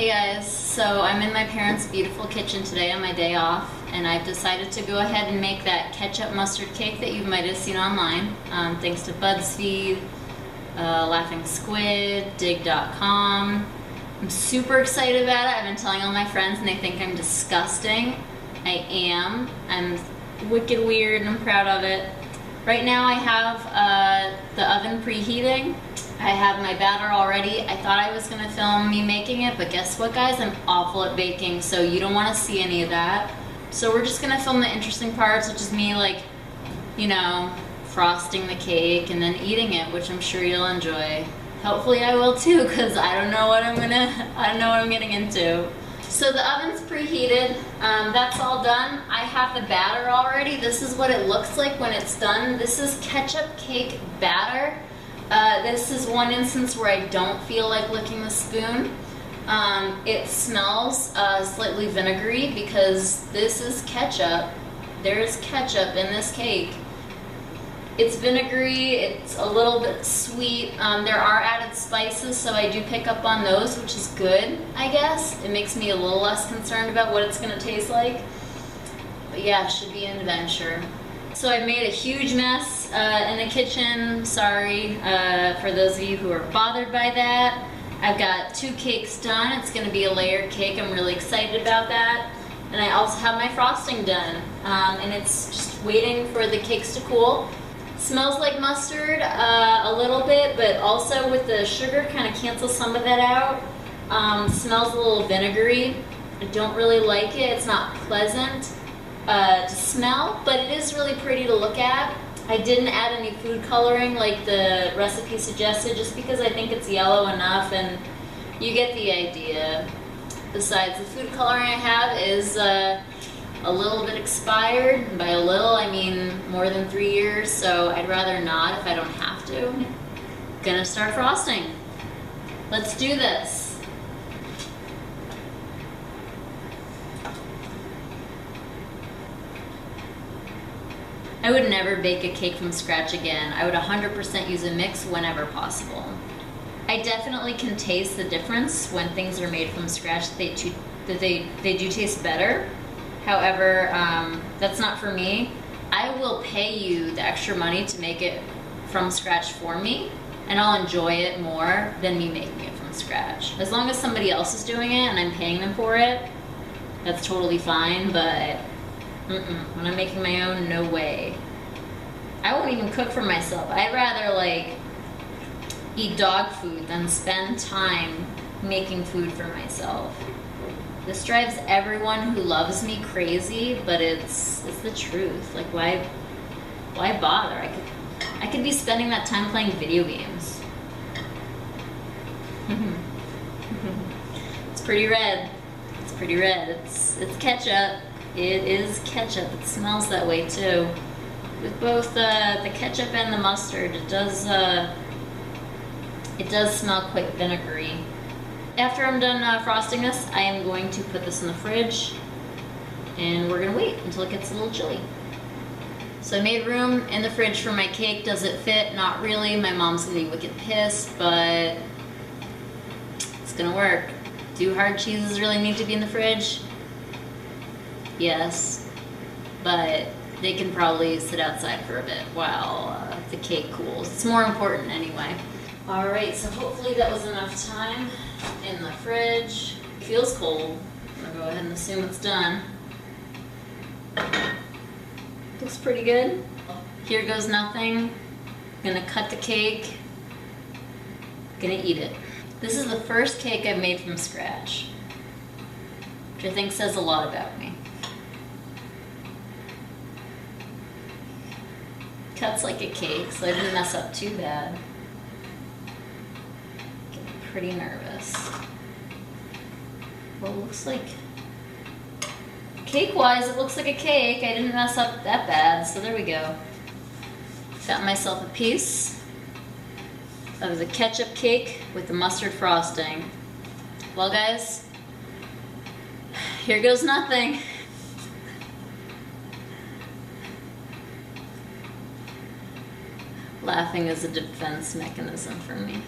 Hey guys, so I'm in my parents' beautiful kitchen today on my day off, and I've decided to go ahead and make that ketchup mustard cake that you might have seen online, thanks to BuzzFeed, Laughing Squid, Dig.com. I'm super excited about it. I've been telling all my friends and they think I'm disgusting. I am. I'm wicked weird and I'm proud of it. Right now I have the oven preheating. I have my batter already. I thought I was going to film me making it, but guess what guys? I'm awful at baking, so you don't want to see any of that. So we're just going to film the interesting parts, which is me frosting the cake and then eating it, which I'm sure you'll enjoy. Hopefully I will too, because I don't know what I'm getting into. So the oven's preheated. That's all done. I have the batter already. This is what it looks like when it's done. This is ketchup cake batter. This is one instance where I don't feel like licking the spoon. It smells slightly vinegary because this is ketchup. There's ketchup in this cake. It's vinegary, it's a little bit sweet. There are added spices, so I do pick up on those, which is good, I guess. It makes me a little less concerned about what it's going to taste like. But yeah, it should be an adventure. So I made a huge mess in the kitchen. Sorry for those of you who are bothered by that. I've got 2 cakes done. It's going to be a layered cake. I'm really excited about that. And I also have my frosting done. And it's just waiting for the cakes to cool. Smells like mustard a little bit, but also with the sugar kind of cancels some of that out. Smells a little vinegary. I don't really like it. It's not pleasant to smell, but it is really pretty to look at. I didn't add any food coloring like the recipe suggested, just because I think it's yellow enough and you get the idea. Besides, the food coloring I have is a little bit expired. And by a little, I mean more than 3 years, so I'd rather not if I don't have to. Gonna start frosting. Let's do this. I would never bake a cake from scratch again. I would 100% use a mix whenever possible. I definitely can taste the difference when things are made from scratch. They do taste better. However, that's not for me. I will pay you the extra money to make it from scratch for me, and I'll enjoy it more than me making it from scratch. As long as somebody else is doing it and I'm paying them for it, that's totally fine, but when I'm making my own, no way. I won't even cook for myself. I'd rather eat dog food than spend time making food for myself. This drives everyone who loves me crazy, but it's the truth. Why bother? I could be spending that time playing video games. It's pretty red. It's pretty red. It's ketchup. It is ketchup. It smells that way too. With both the ketchup and the mustard, it does smell quite vinegary. After I'm done frosting this, I am going to put this in the fridge, and we're gonna wait until it gets a little chilly. So I made room in the fridge for my cake. Does it fit? Not really. My mom's gonna be wicked pissed, but it's gonna work. Do hard cheeses really need to be in the fridge? Yes, but they can probably sit outside for a bit while the cake cools. It's more important anyway. Alright, so hopefully that was enough time in the fridge. It feels cold. I'm gonna go ahead and assume it's done. Looks pretty good. Here goes nothing. Gonna cut the cake. Gonna eat it. This is the first cake I've made from scratch, which I think says a lot about me. Cuts like a cake, so I didn't mess up too bad. Getting pretty nervous. Well, it looks like, cake-wise, it looks like a cake. I didn't mess up that bad, so there we go. Got myself a piece of the ketchup cake with the mustard frosting. Well, guys, here goes nothing. Laughing is a defense mechanism for me.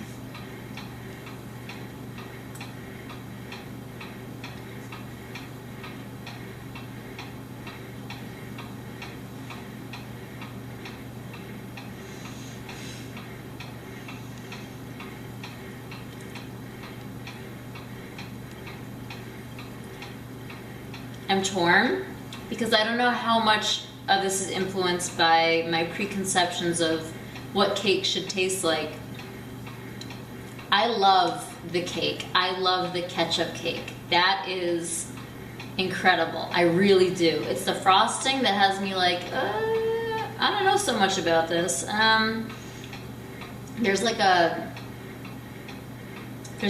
am torn because I don't know how much of this is influenced by my preconceptions of what cake should taste like. I love the cake. I love the ketchup cake. That is incredible. I really do. It's the frosting that has me like, I don't know so much about this. There's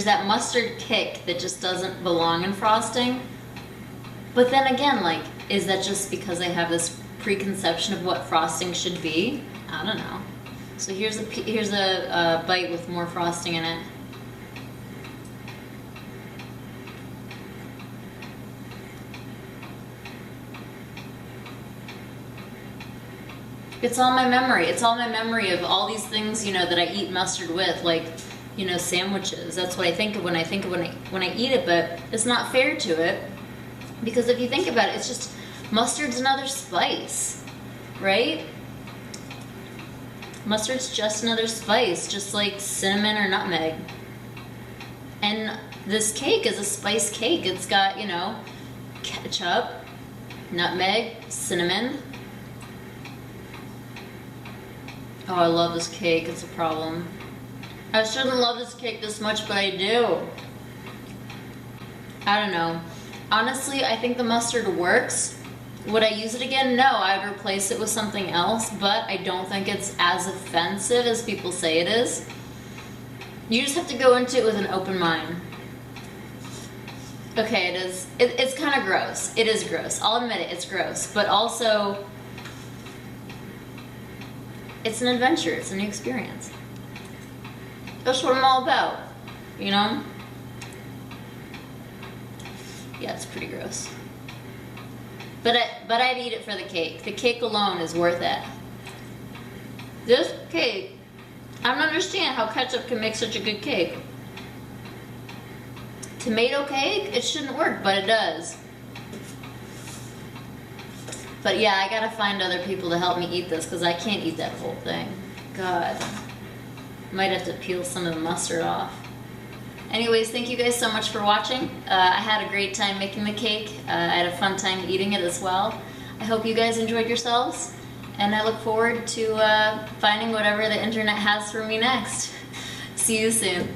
that mustard kick that just doesn't belong in frosting. But then again, like, is that just because I have this preconception of what frosting should be? I don't know. So here's a bite with more frosting in it. It's all my memory. It's all my memory of all these things, you know, that I eat mustard with, like, you know, sandwiches. That's what I think of when I eat it, but it's not fair to it. Because if you think about it, it's just, mustard's another spice, right? Mustard's just another spice, just like cinnamon or nutmeg. And this cake is a spice cake. It's got, you know, ketchup, nutmeg, cinnamon. Oh, I love this cake. It's a problem. I shouldn't love this cake this much, but I do. I don't know. Honestly, I think the mustard works. Would I use it again? No, I'd replace it with something else, but I don't think it's as offensive as people say it is. You just have to go into it with an open mind. Okay, it is. It's kind of gross. It is gross. I'll admit it, it's gross. But also, it's an adventure. It's a new experience. That's what I'm all about, you know? Yeah, it's pretty gross. But I'd eat it for the cake. The cake alone is worth it. This cake, I don't understand how ketchup can make such a good cake. Tomato cake, it shouldn't work, but it does. But yeah, I gotta find other people to help me eat this because I can't eat that whole thing. God. Might have to peel some of the mustard off. Anyways, thank you guys so much for watching. I had a great time making the cake. I had a fun time eating it as well. I hope you guys enjoyed yourselves, and I look forward to finding whatever the internet has for me next. See you soon.